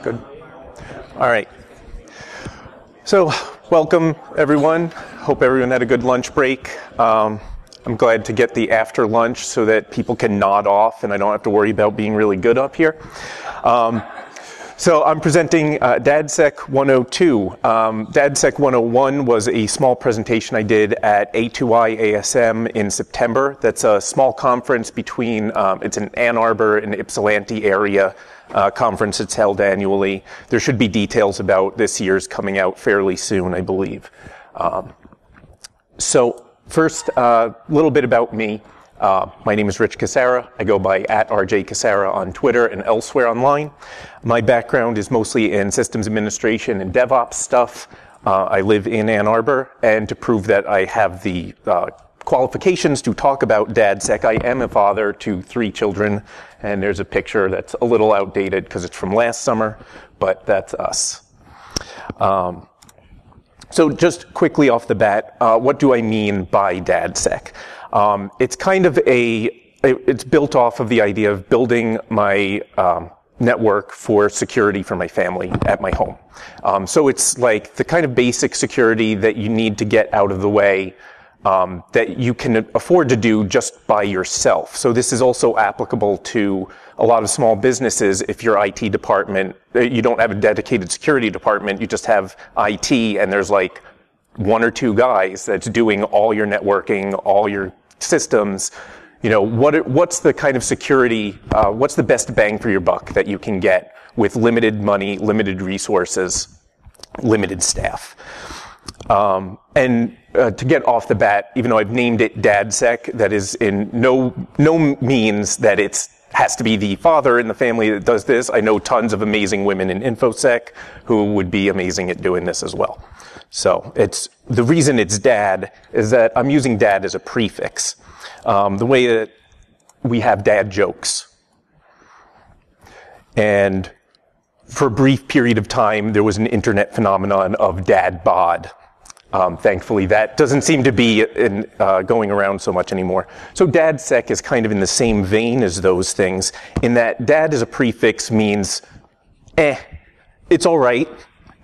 Good. All right. So, welcome everyone. Hope everyone had a good lunch break. I'm glad to get the after lunch so that people can nod off and I don't have to worry about being really good up here. So I'm presenting DADSEC 102. DADSEC 101 was a small presentation I did at A2I ASM in September. That's a small conference between, it's an Ann Arbor and Ypsilanti area conference. It's held annually. There should be details about this year's coming out fairly soon, I believe. So first, a little bit about me. My name is Rich Cassara. I go by @RJCassara on Twitter and elsewhere online. My background is mostly in systems administration and DevOps stuff. I live in Ann Arbor, and to prove that I have the qualifications to talk about DADSEC, I am a father to 3 children, and there's a picture that's a little outdated because it's from last summer, but that's us. So just quickly off the bat, what do I mean by DADSEC? It's kind of it's built off of the idea of building my network for security for my family at my home. So it's like the kind of basic security that you need to get out of the way that you can afford to do just by yourself. So this is also applicable to a lot of small businesses. If your IT department, you don't have a dedicated security department, you just have IT and there's like 1 or 2 guys that's doing all your networking, all your systems. You know, what's the kind of security, what's the best bang for your buck that you can get with limited money, limited resources, limited staff? To get off the bat, even though I've named it DADSEC, that is in no means that it has to be the father in the family that does this. I know tons of amazing women in InfoSec who would be amazing at doing this as well. So the reason it's dad is that I'm using dad as a prefix. The way that we have dad jokes. And for a brief period of time, there was an internet phenomenon of dad bod. Thankfully, that doesn't seem to be going around so much anymore. So DADSEC is kind of in the same vein as those things, in that dad as a prefix means, it's all right,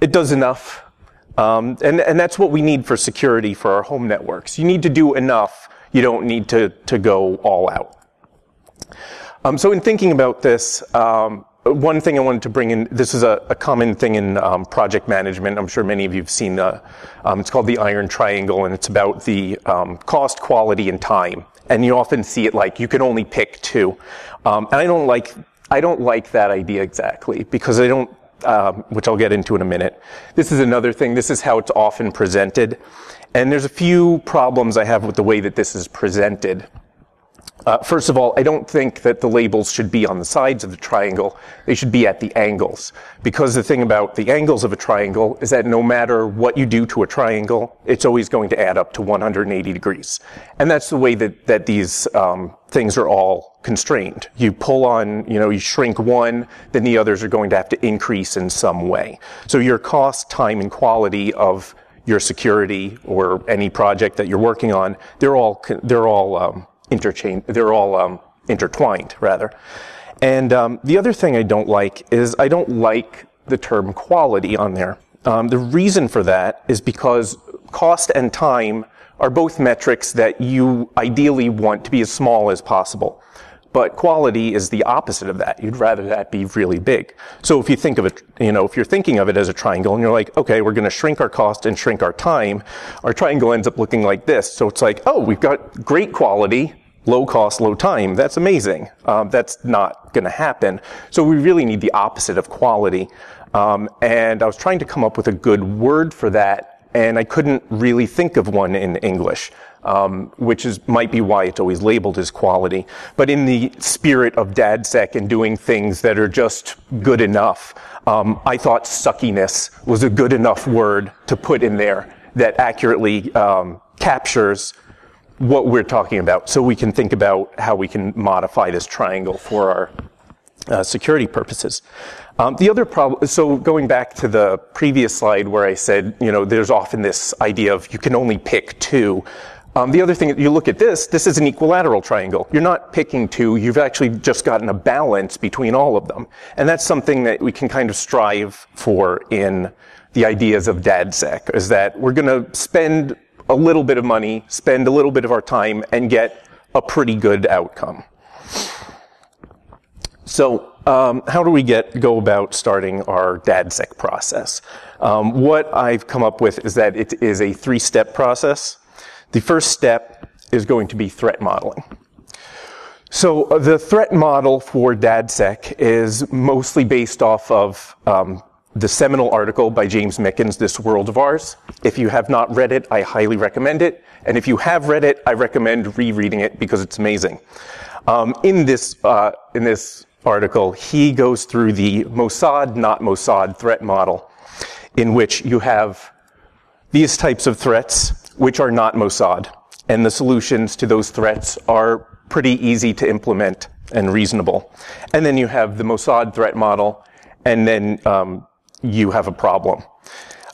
it does enough. And that's what we need for security for our home networks. You need to do enough. You don't need to go all out. So in thinking about this, one thing I wanted to bring in, this is a common thing in project management. I'm sure many of you have seen it's called the iron triangle, and it's about the cost, quality, and time. And you often see it like you can only pick 2. And I don't like that idea exactly, because I don't, which I'll get into in a minute. This is another thing. This is how it's often presented. And there's a few problems I have with the way that this is presented. First of all, I don't think that the labels should be on the sides of the triangle. They should be at the angles. Because the thing about the angles of a triangle is that no matter what you do to a triangle, it's always going to add up to 180 degrees. And that's the way that these things are all constrained. You pull on, you shrink one, then the others are going to have to increase in some way. So your cost, time, and quality of your security or any project that you're working on, they're all intertwined, rather. And the other thing I don't like is I don't like the term quality on there. The reason for that is because cost and time are both metrics that you ideally want to be as small as possible. But quality is the opposite of that. You'd rather that be really big. So if you think of it, if you're thinking of it as a triangle and you're like, okay, we're going to shrink our cost and shrink our time, our triangle ends up looking like this. So it's like, oh, we've got great quality, low cost, low time. That's amazing. That's not going to happen. So we really need the opposite of quality. And I was trying to come up with a good word for that, and I couldn't really think of one in English. Which might be why it's always labeled as quality. But in the spirit of DADSEC and doing things that are just good enough, I thought suckiness was a good enough word to put in there that accurately captures what we're talking about. So we can think about how we can modify this triangle for our security purposes. The other problem, so going back to the previous slide where I said, there's often this idea of you can only pick 2. The other thing, you look at this is an equilateral triangle. You're not picking two, you've actually just gotten a balance between all of them. And that's something that we can kind of strive for in the ideas of DADSEC, is that we're going to spend a little bit of money, spend a little bit of our time, and get a pretty good outcome. So how do we go about starting our DADSEC process? What I've come up with is that it is a 3-step process. The first step is going to be threat modeling. So the threat model for DADSEC is mostly based off of the seminal article by James Mickens, This World of Ours. If you have not read it, I highly recommend it. And if you have read it, I recommend rereading it because it's amazing. In this article, he goes through the Mossad, not Mossad threat model, in which you have these types of threats which are not Mossad. And the solutions to those threats are pretty easy to implement and reasonable. And then you have the Mossad threat model, and then you have a problem.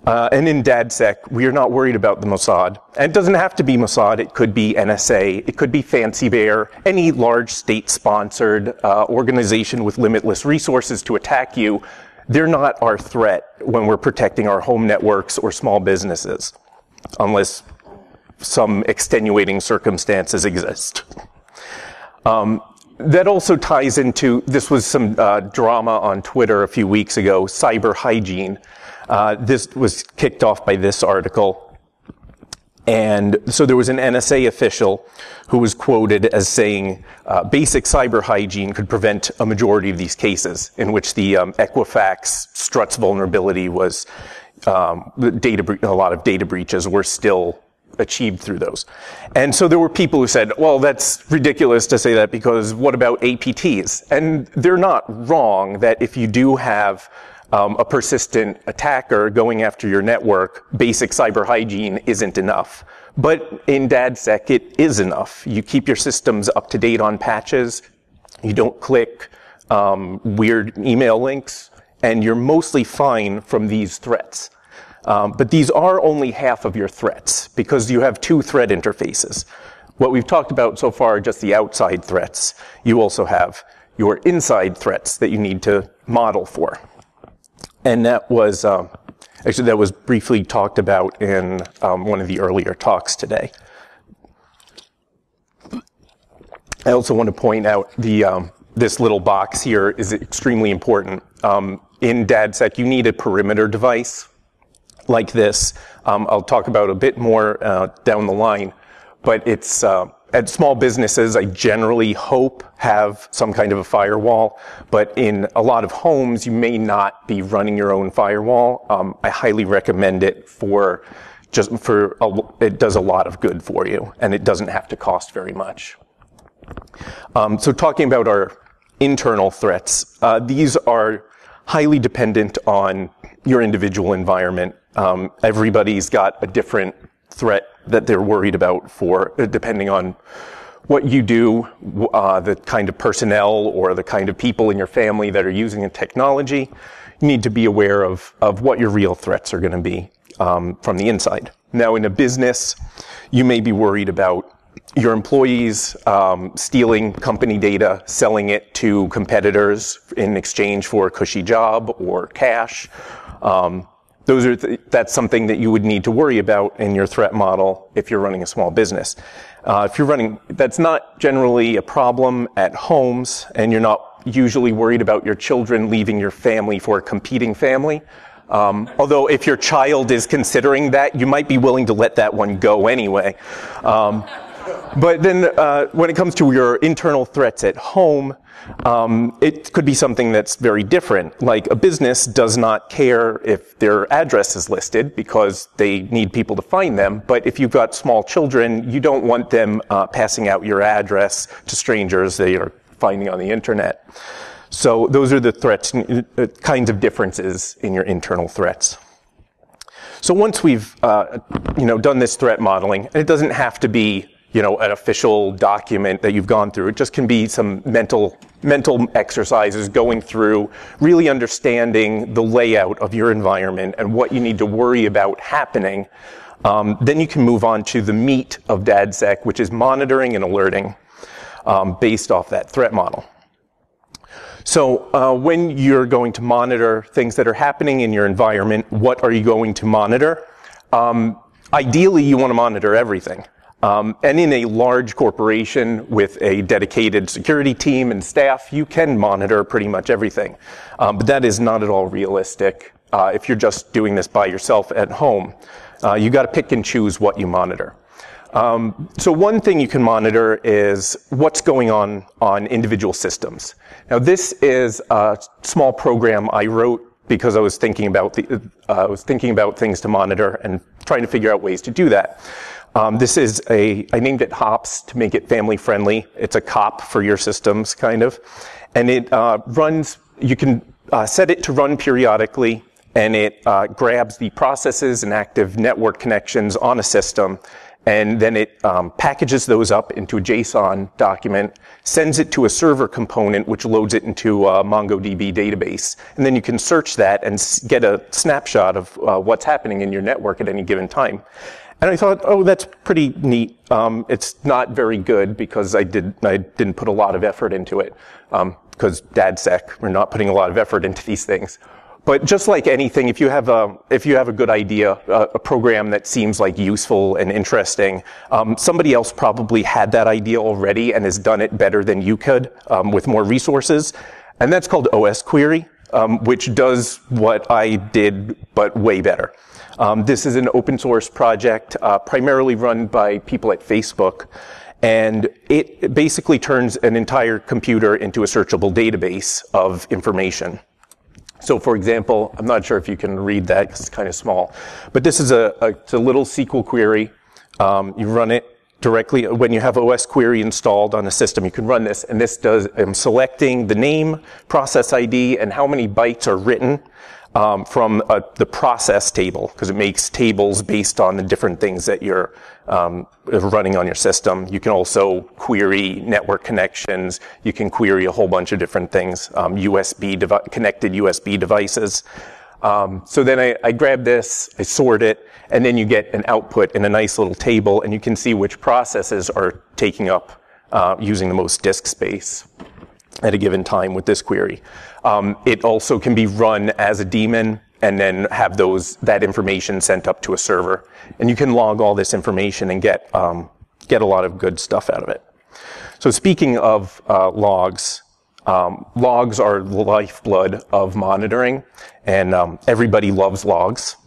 And in DADSEC, we are not worried about the Mossad. And it doesn't have to be Mossad. It could be NSA. It could be Fancy Bear. Any large state-sponsored organization with limitless resources to attack you. They're not our threat when we're protecting our home networks or small businesses, unless some extenuating circumstances exist. That also ties into, this was some drama on Twitter a few weeks ago, cyber hygiene. This was kicked off by this article. And so there was an NSA official who was quoted as saying, basic cyber hygiene could prevent a majority of these cases, in which the Equifax struts vulnerability was, a lot of data breaches were still achieved through those. And so there were people who said, well, that's ridiculous to say that because what about APTs? And they're not wrong that if you do have a persistent attacker going after your network, basic cyber hygiene isn't enough. But in DADSEC, it is enough. You keep your systems up to date on patches. You don't click weird email links, and you're mostly fine from these threats. But these are only half of your threats because you have 2 threat interfaces. What we've talked about so far are just the outside threats. You also have your inside threats that you need to model for. And that was, actually that was briefly talked about in one of the earlier talks today. I also want to point out this little box here is extremely important. In DADSEC, you need a perimeter device like this. I'll talk about a bit more down the line, but it's at small businesses, I generally hope have some kind of a firewall, but in a lot of homes, you may not be running your own firewall. I highly recommend it it does a lot of good for you, and it doesn't have to cost very much. So talking about our internal threats, these are highly dependent on your individual environment. Everybody's got a different threat that they're worried about depending on what you do, the kind of personnel or the kind of people in your family that are using the technology. You need to be aware of what your real threats are going to be from the inside. Now, in a business, you may be worried about your employees stealing company data, selling it to competitors in exchange for a cushy job or cash. That's something that you would need to worry about in your threat model if you're running a small business. That's not generally a problem at homes, and you're not usually worried about your children leaving your family for a competing family. Although if your child is considering that, you might be willing to let that one go anyway. But then when it comes to your internal threats at home, it could be something that's very different. Like a business does not care if their address is listed because they need people to find them. But if you've got small children, you don't want them passing out your address to strangers they are finding on the internet. So those are the threats, kinds of differences in your internal threats. So once we've done this threat modeling, and it doesn't have to be an official document that you've gone through. It just can be some mental exercises going through, really understanding the layout of your environment and what you need to worry about happening. Then you can move on to the meat of DADSEC, which is monitoring and alerting based off that threat model. So when you're going to monitor things that are happening in your environment, what are you going to monitor? Ideally, you want to monitor everything. And in a large corporation with a dedicated security team and staff, you can monitor pretty much everything. But that is not at all realistic if you're just doing this by yourself at home. You got to pick and choose what you monitor. So one thing you can monitor is what's going on individual systems. Now this is a small program I wrote because I was thinking about things to monitor and trying to figure out ways to do that. This is I named it Hops to make it family friendly. It's a cop for your systems, kind of. And it runs, you can set it to run periodically, and it grabs the processes and active network connections on a system, and then it packages those up into a JSON document, sends it to a server component, which loads it into a MongoDB database. And then you can search that and get a snapshot of what's happening in your network at any given time. And I thought, oh, that's pretty neat. It's not very good because I didn't put a lot of effort into it, because DADSEC, we're not putting a lot of effort into these things. But just like anything, if you have a good idea, a program that seems like useful and interesting, somebody else probably had that idea already and has done it better than you could with more resources. And that's called osquery, which does what I did, but way better. This is an open source project, primarily run by people at Facebook. And it basically turns an entire computer into a searchable database of information. So for example, I'm not sure if you can read that because it's kind of small, but this is it's a little SQL query. You run it directly when you have osquery installed on a system. You can run this, and this does, I'm selecting the name, process ID, and how many bytes are written from the process table, because it makes tables based on the different things that you're running on your system. You can also query network connections. You can query a whole bunch of different things, connected USB devices. So then I grab this, I sort it, and then you get an output in a nice little table, and you can see which processes are taking up using the most disk space at a given time with this query. It also can be run as a daemon and then have that information sent up to a server. And you can log all this information and get a lot of good stuff out of it. So speaking of logs, logs are the lifeblood of monitoring, and everybody loves logs.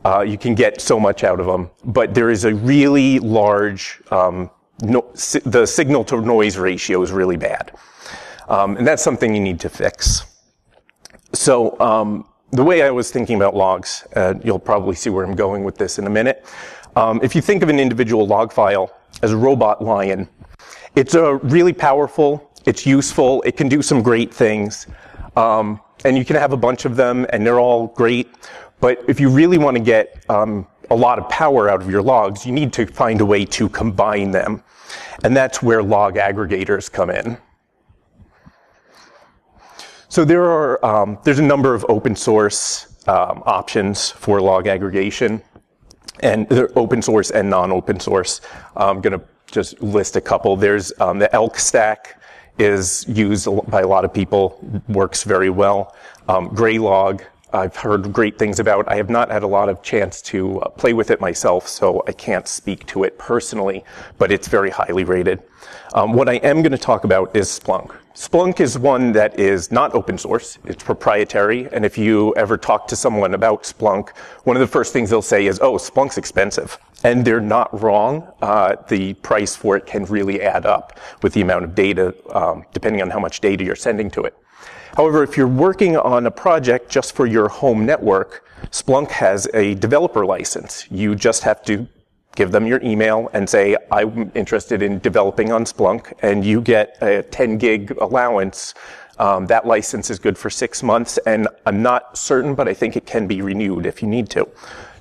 You can get so much out of them, but there is a really large, the signal to noise ratio is really bad. And that's something you need to fix. So the way I was thinking about logs, you'll probably see where I'm going with this in a minute. If you think of an individual log file as a robot lion, it's really powerful, it's useful, it can do some great things, and you can have a bunch of them, and they're all great. But if you really want to get a lot of power out of your logs, you need to find a way to combine them. And that's where log aggregators come in. So there's a number of open source options for log aggregation, and they're open source and non-open source. I'm going to just list a couple. There's the Elk stack is used by a lot of people, works very well. Graylog, I've heard great things about. I have not had a lot of chance to play with it myself, so I can't speak to it personally, but it's very highly rated. What I am going to talk about is Splunk. Splunk is one that is not open source, it's proprietary, and if you ever talk to someone about Splunk, one of the first things they'll say is, oh, Splunk's expensive. And they're not wrong. The price for it can really add up with the amount of data, depending on how much data you're sending to it. However, if you're working on a project just for your home network, Splunk has a developer license. You just have to give them your email and say, I'm interested in developing on Splunk, and you get a 10 gig allowance. That license is good for 6 months, and I'm not certain, but I think it can be renewed if you need to.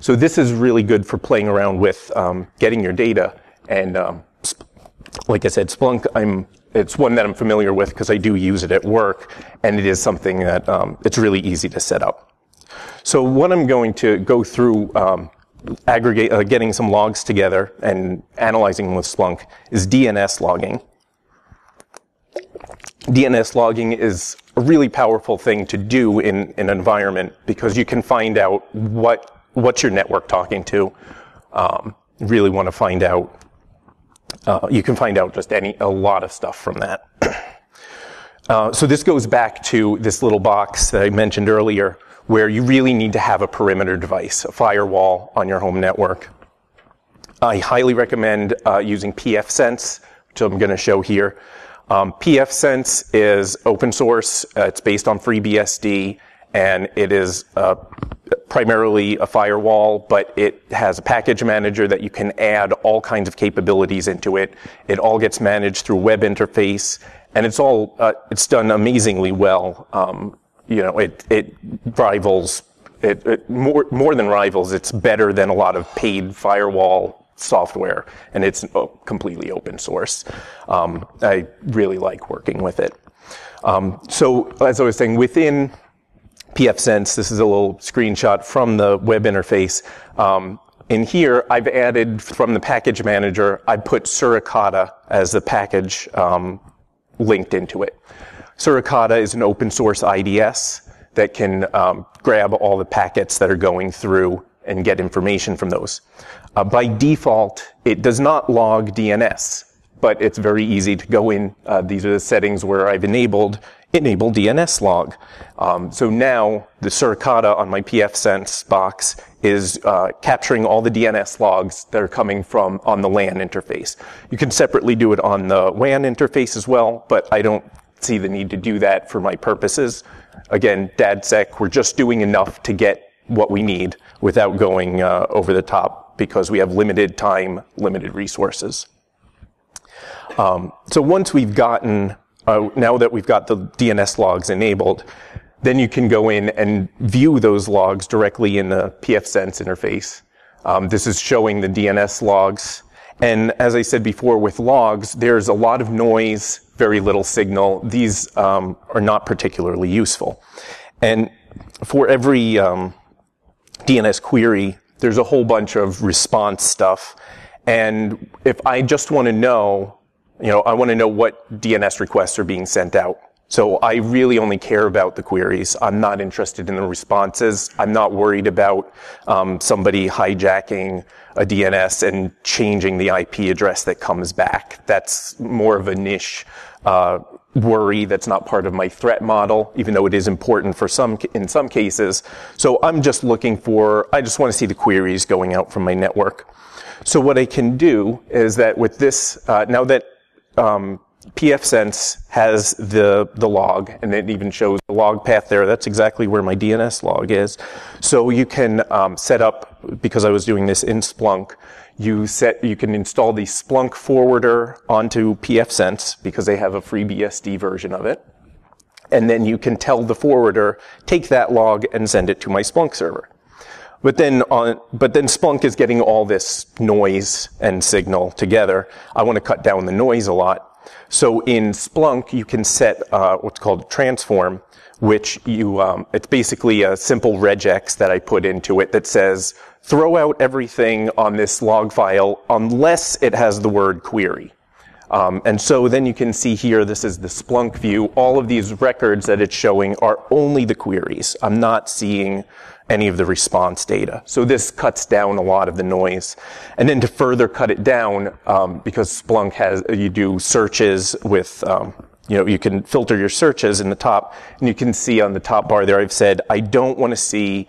So this is really good for playing around with getting your data. And like I said, Splunk, it's one that I'm familiar with because I do use it at work, and it is something that it's really easy to set up. So what I'm going to go through getting some logs together and analyzing them with Splunk is DNS logging. DNS logging is a really powerful thing to do in an environment because you can find out what's your network talking to. Really want to find out. You can find out just a lot of stuff from that. So this goes back to this little box that I mentioned earlier, where you really need to have a perimeter device, a firewall on your home network. I highly recommend using pfSense, which I'm going to show here. pfSense is open source. It's based on FreeBSD, and it is primarily a firewall, but it has a package manager that you can add all kinds of capabilities into it. It all gets managed through a web interface, and it's done amazingly well. It rivals, more than rivals, it's better than a lot of paid firewall software, and it's completely open source. I really like working with it. So as I was saying, within pfSense, this is a little screenshot from the web interface. In here, I've added from the package manager, I put Suricata as the package linked into it. Suricata is an open source IDS that can grab all the packets that are going through and get information from those. By default, it does not log DNS, but it's very easy to go in. These are the settings where I've enabled DNS log. So now the Suricata on my pfSense box is capturing all the DNS logs that are coming from on the LAN interface. You can separately do it on the WAN interface as well, but I don't see the need to do that for my purposes. Again, DADSEC, we're just doing enough to get what we need without going over the top because we have limited time, limited resources. So once we've gotten, now that we've got the DNS logs enabled, then you can go in and view those logs directly in the pfSense interface. This is showing the DNS logs. And as I said before, with logs, there's a lot of noise, very little signal. These are not particularly useful. And for every DNS query, there's a whole bunch of response stuff. And if I just want to know, I want to know what DNS requests are being sent out. So I really only care about the queries. I'm not interested in the responses. I'm not worried about somebody hijacking a DNS and changing the IP address that comes back. That's more of a niche worry that's not part of my threat model, even though it is important for in some cases. So I'm just I just want to see the queries going out from my network. So what I can do is that with this, now that pfSense has the log, and it even shows the log path there. That's exactly where my DNS log is. So you can set up, because I was doing this in Splunk, you can install the Splunk forwarder onto pfSense because they have a FreeBSD version of it. And then you can tell the forwarder, take that log and send it to my Splunk server. But then Splunk is getting all this noise and signal together. I want to cut down the noise a lot. So in Splunk, you can set what's called a transform, which it's basically a simple regex that I put into it that says, throw out everything on this log file unless it has the word query. And so then you can see here, this is the Splunk view. All of these records that it's showing are only the queries. I'm not seeing any of the response data. So this cuts down a lot of the noise. And then to further cut it down, because Splunk you do searches with, you can filter your searches in the top, and you can see on the top bar there, I've said, I don't want to see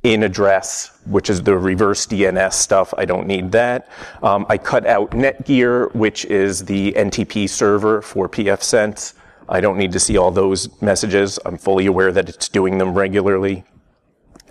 in address, which is the reverse DNS stuff. I don't need that. I cut out Netgear, which is the NTP server for pfSense. I don't need to see all those messages. I'm fully aware that it's doing them regularly.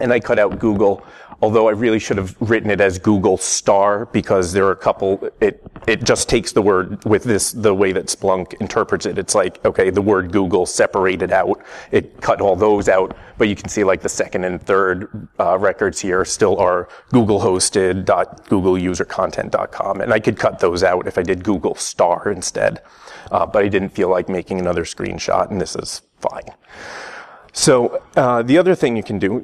And I cut out Google, although I really should have written it as Google star, because there are a couple, it just takes the word with the way that Splunk interprets it. It's like, okay, the word Google separated out. It cut all those out, but you can see like the second and third records here still are Google hosted .googleusercontent.com. And I could cut those out if I did Google star instead. But I didn't feel like making another screenshot, and this is fine. So the other thing you can do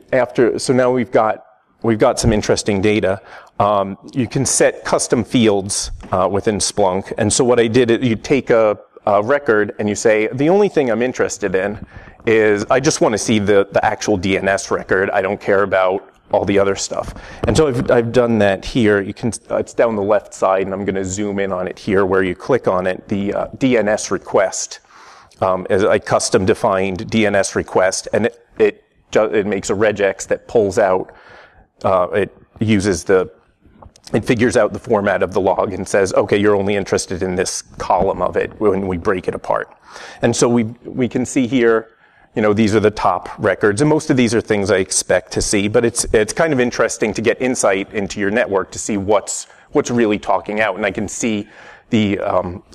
so now we've got we've got some interesting data. You can set custom fields within Splunk. And so what I did is you take a record and you say, the only thing I'm interested in is I just want to see the actual DNS record. I don't care about all the other stuff. And so I've done that here. You can, it's down the left side, and I'm going to zoom in on it here where you click on it, the DNS request is a custom defined DNS request, and it makes a regex that pulls out, it figures out the format of the log and says, okay, you're only interested in this column of it when we break it apart. And so we can see here, you know, these are the top records, and most of these are things I expect to see, but it's kind of interesting to get insight into your network to see what's really talking out. And I can see the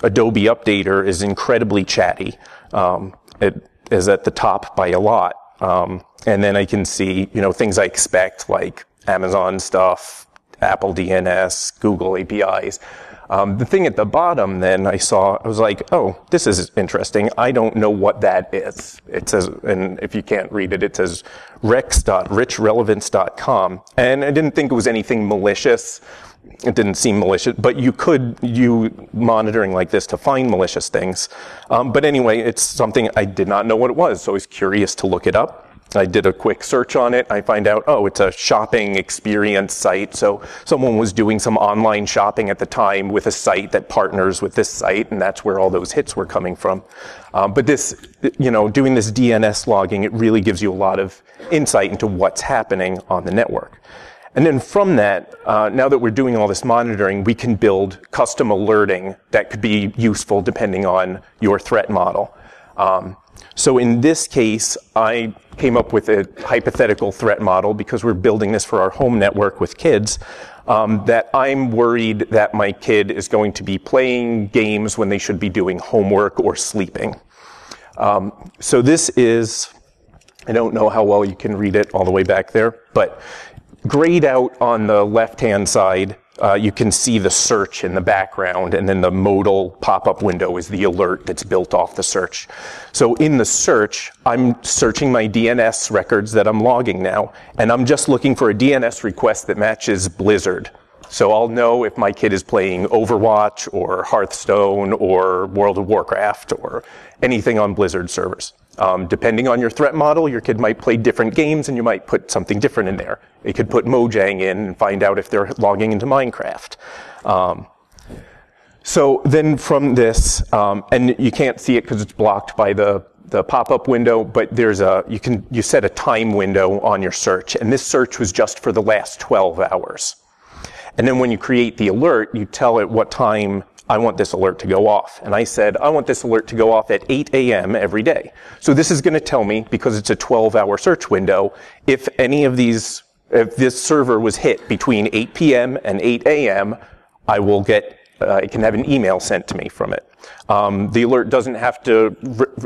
Adobe Updater is incredibly chatty. It is at the top by a lot. And then I can see, you know, things I expect like Amazon stuff, Apple DNS, Google APIs. The thing at the bottom then I was like, oh, this is interesting. I don't know what that is. It says, and if you can't read it, it says rex.richrelevance.com. And I didn't think it was anything malicious. It didn't seem malicious, but you could use monitoring like this to find malicious things. But anyway, it's something I did not know what it was, so I was curious to look it up. I did a quick search on it. I find out, oh, it's a shopping experience site. So someone was doing some online shopping at the time with a site that partners with this site, and that's where all those hits were coming from. But this, you know, doing this DNS logging, it really gives you a lot of insight into what's happening on the network. And then from that, now that we're doing all this monitoring, we can build custom alerting that could be useful depending on your threat model. So in this case, I came up with a hypothetical threat model because we're building this for our home network with kids, that I'm worried that my kid is going to be playing games when they should be doing homework or sleeping. So this is, I don't know how well you can read it all the way back there, but grayed out on the left-hand side, you can see the search in the background, and then the modal pop-up window is the alert that's built off the search. So in the search, I'm searching my DNS records that I'm logging now, and I'm just looking for a DNS request that matches Blizzard. So I'll know if my kid is playing Overwatch or Hearthstone or World of Warcraft or anything on Blizzard servers. Depending on your threat model, your kid might play different games and you might put something different in there. You could put Mojang in and find out if they're logging into Minecraft. So then from this, and you can't see it because it's blocked by the pop-up window, but there's you set a time window on your search, and this search was just for the last 12 hours. And then when you create the alert, you tell it what time I want this alert to go off. And I said, I want this alert to go off at 8 a.m. every day. So this is going to tell me, because it's a 12-hour search window, if any of these, if this server was hit between 8 p.m. and 8 a.m., I will get, it can have an email sent to me from it. The alert doesn't have to,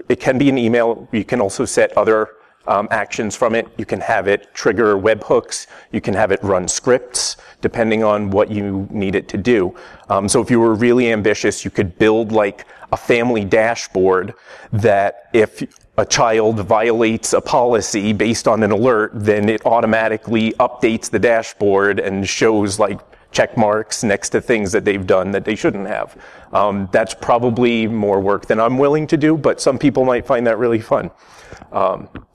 it can be an email. You can also set other actions from it. You can have it trigger webhooks. You can have it run scripts, depending on what you need it to do. So if you were really ambitious, you could build like a family dashboard that if a child violates a policy based on an alert, then it automatically updates the dashboard and shows like check marks next to things that they've done that they shouldn't have. That's probably more work than I'm willing to do, but some people might find that really fun.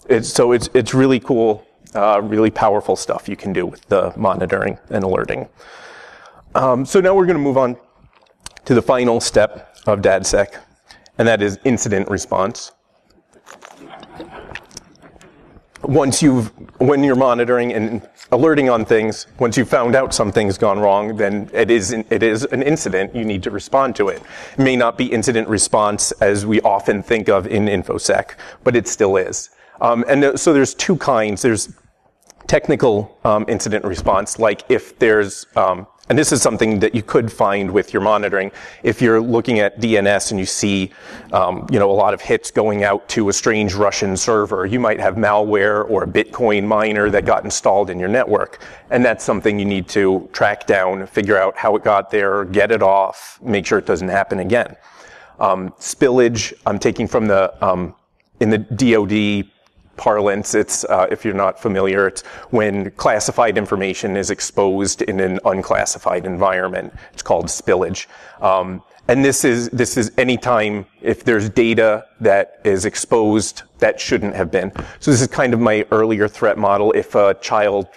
It's really cool, really powerful stuff you can do with the monitoring and alerting. So now we're going to move on to the final step of DADSEC, and that is incident response. When you're monitoring and alerting on things, once you've found out something's gone wrong, then it is an incident. You need to respond to it. It may not be incident response as we often think of in InfoSec, but it still is. So there's two kinds. There's technical incident response, like if there's, and this is something that you could find with your monitoring. If you're looking at DNS and you see, a lot of hits going out to a strange Russian server, you might have malware or a Bitcoin miner that got installed in your network. And that's something you need to track down, figure out how it got there, get it off, make sure it doesn't happen again. Spillage, I'm taking from in the DoD parlance, it's, if you're not familiar, it's when classified information is exposed in an unclassified environment. It's called spillage. And this is any time if there's data that is exposed that shouldn't have been. So this is kind of my earlier threat model. If a child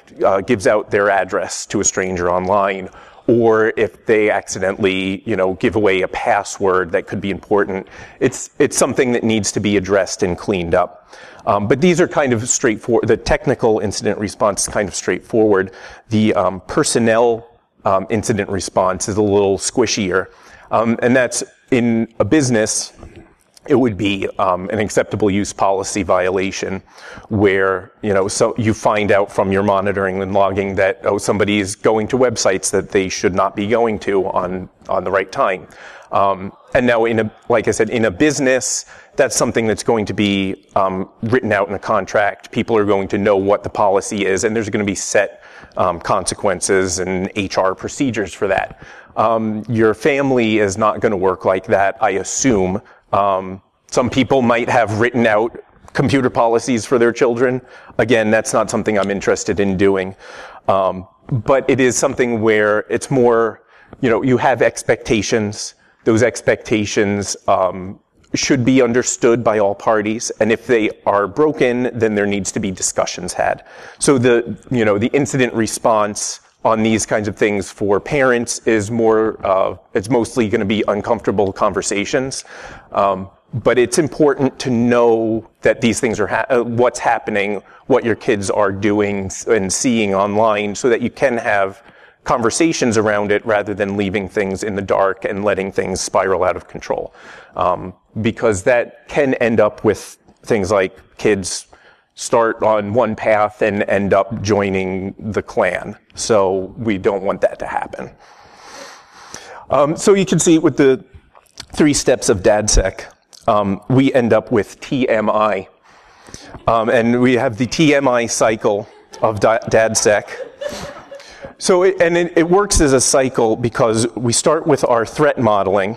gives out their address to a stranger online, or if they accidentally, give away a password that could be important, it's something that needs to be addressed and cleaned up. But these are kind of straightforward. The technical incident response is kind of straightforward. The personnel incident response is a little squishier. And that's in a business, it would be an acceptable use policy violation where, so you find out from your monitoring and logging that, somebody is going to websites that they should not be going to on the right time. And now like I said, in a business, that's something that's going to be written out in a contract. People are going to know what the policy is, and there's going to be set consequences and HR procedures for that. Your family is not going to work like that, I assume. Some people might have written out computer policies for their children. Again, that's not something I'm interested in doing. But it is something where it's more, you have expectations. Those expectations should be understood by all parties. And if they are broken, then there needs to be discussions had. So the incident response on these kinds of things for parents is more, it's mostly going to be uncomfortable conversations. But it's important to know that these things are what's happening, what your kids are doing and seeing online, so that you can have conversations around it rather than leaving things in the dark and letting things spiral out of control. Because that can end up with things like kids start on one path and end up joining the Klan. So we don't want that to happen. So you can see with the 3 steps of DADSEC, we end up with TMI. And we have the TMI cycle of DADSEC. So it works as a cycle because we start with our threat modeling,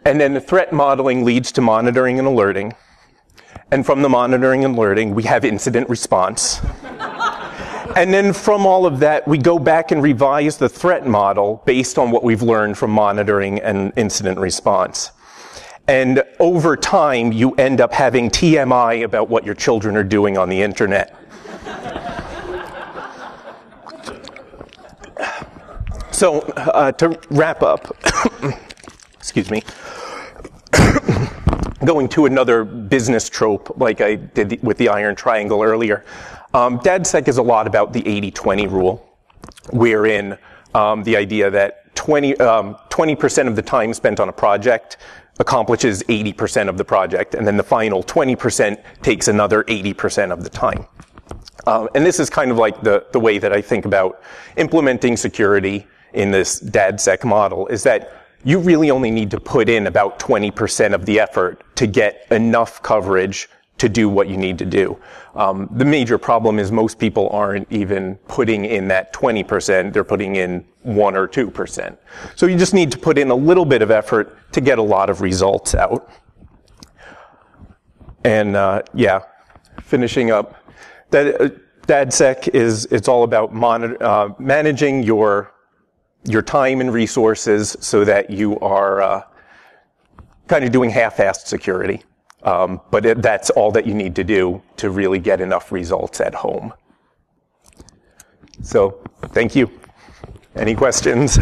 and then the threat modeling leads to monitoring and alerting. And from the monitoring and alerting, we have incident response. And then from all of that, we go back and revise the threat model based on what we've learned from monitoring and incident response. And over time, you end up having TMI about what your children are doing on the internet. So, to wrap up, excuse me, going to another business trope like I did with the iron triangle earlier, DADSEC is a lot about the 80-20 rule, wherein the idea that 20% of the time spent on a project accomplishes 80% of the project, and then the final 20% takes another 80% of the time. And this is kind of like the way that I think about implementing security in this DADSEC model, is that you really only need to put in about 20% of the effort to get enough coverage to do what you need to do. The major problem is most people aren't even putting in that 20%, they're putting in 1 or 2%. So you just need to put in a little bit of effort to get a lot of results out. And finishing up, DADSEC it's all about managing your time and resources so that you are kind of doing half-assed security. But that's all that you need to do to really get enough results at home. So, thank you. Any questions?